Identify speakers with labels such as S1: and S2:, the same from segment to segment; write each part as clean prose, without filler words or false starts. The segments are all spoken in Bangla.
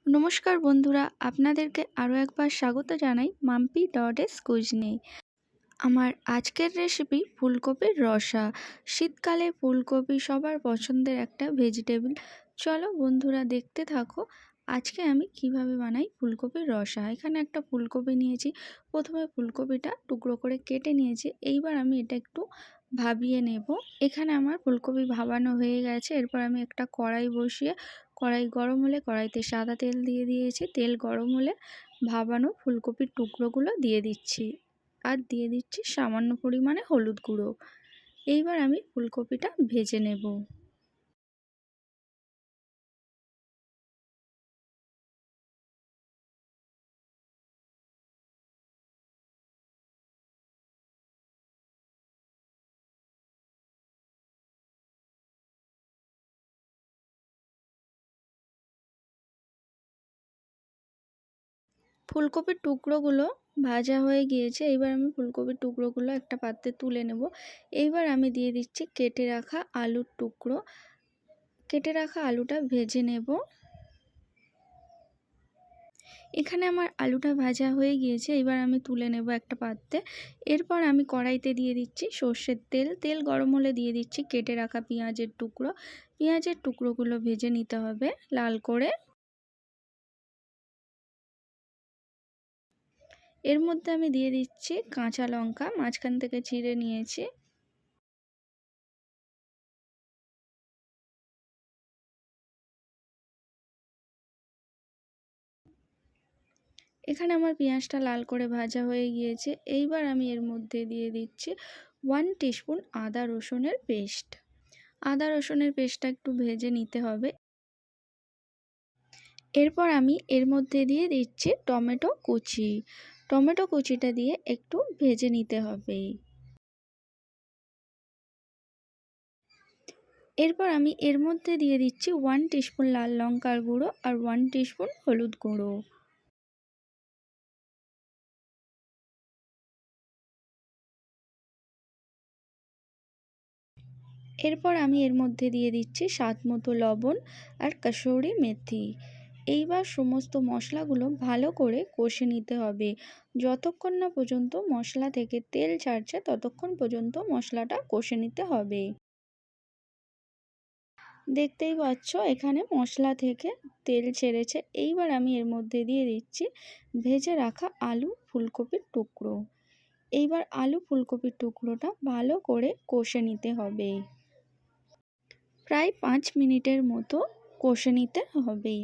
S1: নমস্কার বন্ধুরা, আপনাদেরকে আরও একবার স্বাগত জানাই মাম্পি ডটেস কুইজনে। আমার আজকের রেসিপি ফুলকপির রসা। শীতকালে ফুলকপি সবার পছন্দের একটা ভেজিটেবল। চলো বন্ধুরা দেখতে থাকো আজকে আমি কিভাবে বানাই ফুলকপির রসা। এখানে একটা ফুলকপি নিয়েছি। প্রথমে ফুলকপিটা টুকরো করে কেটে নিয়েছি। এইবার আমি এটা একটু ভাবিয়ে নেব। এখানে আমার ফুলকপি ভাবানো হয়ে গেছে। এরপর আমি একটা কড়াই বসিয়ে কড়াই গরম হলে কড়াইতে সাদা তেল দিয়ে দিয়েছি। তেল গরম হলে ভাবানো ফুলকপির টুকরোগুলো দিয়ে দিচ্ছি আর দিয়ে দিচ্ছি সামান্য পরিমাণে হলুদ গুঁড়ো। এইবার আমি ফুলকপিটা ভেজে নেব। ফুলকপির টুকরোগুলো ভাজা হয়ে গিয়েছে। এইবার আমি ফুলকপির টুকরোগুলো একটা পাত্রে তুলে নেব। এইবার আমি দিয়ে দিচ্ছি কেটে রাখা আলুর টুকরো। কেটে রাখা আলুটা ভেজে নেব। এখানে আমার আলুটা ভাজা হয়ে গিয়েছে। এবার আমি তুলে নেব একটা পাত্রে। এরপর আমি কড়াইতে দিয়ে দিচ্ছি সর্ষের তেল। তেল গরম হলে দিয়ে দিচ্ছি কেটে রাখা পেঁয়াজের টুকরো। পেঁয়াজের টুকরোগুলো ভেজে নিতে হবে লাল করে। এর মধ্যে আমি দিয়ে দিচ্ছি কাঁচা লঙ্কা, মাঝখান থেকে চিড়ে নিয়েছি। এখানে আমার পেঁয়াজটা লাল করে ভাজা হয়ে গিয়েছে। এইবার আমি এর মধ্যে দিয়ে দিচ্ছি 1 টিস্পুন আদা রসুনের পেস্ট। আদা রসুনের পেস্টটা একটু ভেজে নিতে হবে। এরপর আমি এর মধ্যে দিয়ে দিচ্ছি টমেটো কুচি। টমেটো কুচিটা দিয়ে একটু ভেজে নিতে হবে। এরপর আমি এর মধ্যে দিয়ে দিচ্ছি 1 টিস্পুন লাল লঙ্কার গুঁড়ো আর 1 টিস্পুন হলুদ গুঁড়ো। এরপর আমি এর মধ্যে দিয়ে দিচ্ছি স্বাদ মতো লবণ আর কসুরি মেথি। এইবার সমস্ত মশলাগুলো ভালো করে কষে নিতে হবে। যতক্ষণ না পর্যন্ত মশলা থেকে তেল ছাড়ছে ততক্ষণ পর্যন্ত মশলাটা কষে নিতে হবে। দেখতেই পাচ্ছ এখানে মশলা থেকে তেল ছেড়েছে। এইবার আমি এর মধ্যে দিয়ে দিচ্ছি ভেজে রাখা আলু ফুলকপির টুকরো। এইবার আলু ফুলকপির টুকরোটা ভালো করে কষে নিতে হবে। প্রায় 5 মিনিটের মতো কষে নিতে হবে।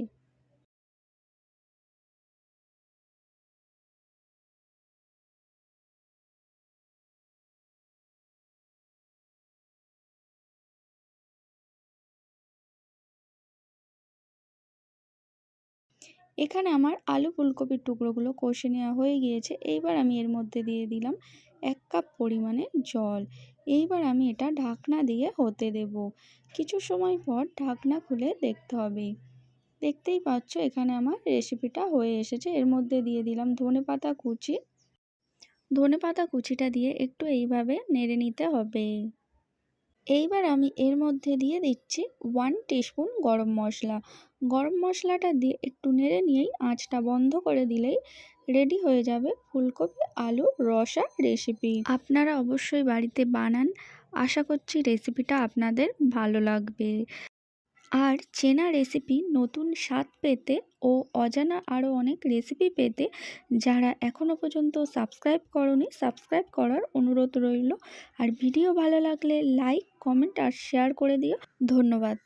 S1: এখানে আমার আলু ফুলকপির টুকরোগুলো কষে নেওয়া হয়ে গিয়েছে। এইবার আমি এর মধ্যে দিয়ে দিলাম 1 কাপ পরিমাণে জল। এইবার আমি এটা ঢাকনা দিয়ে হতে দেব। কিছু সময় পর ঢাকনা খুলে দেখতে হবে। দেখতেই পাচ্ছ এখানে আমার রেসিপিটা হয়ে এসেছে। এর মধ্যে দিয়ে দিলাম ধনেপাতা কুচি। ধনেপাতা কুচিটা দিয়ে একটু এইভাবে নেড়ে নিতে হবে। এইবার আমি এর মধ্যে দিয়ে দিচ্ছি 1 টিস্পুন গরম মশলা। গরম মশলাটা দিয়ে একটু নেড়ে নিয়েই আঁচটা বন্ধ করে দিলেই রেডি হয়ে যাবে ফুলকপি আলুর রসা রেসিপি। আপনারা অবশ্যই বাড়িতে বানান। আশা করছি রেসিপিটা আপনাদের ভালো লাগবে। আর চেনা রেসিপি নতুন স্বাদ পেতে ও অজানা আরও অনেক রেসিপি পেতে যারা এখনও পর্যন্ত সাবস্ক্রাইব করোনি সাবস্ক্রাইব করার অনুরোধ রইল। আর ভিডিও ভালো লাগলে লাইক কমেন্ট আর শেয়ার করে দিও। ধন্যবাদ।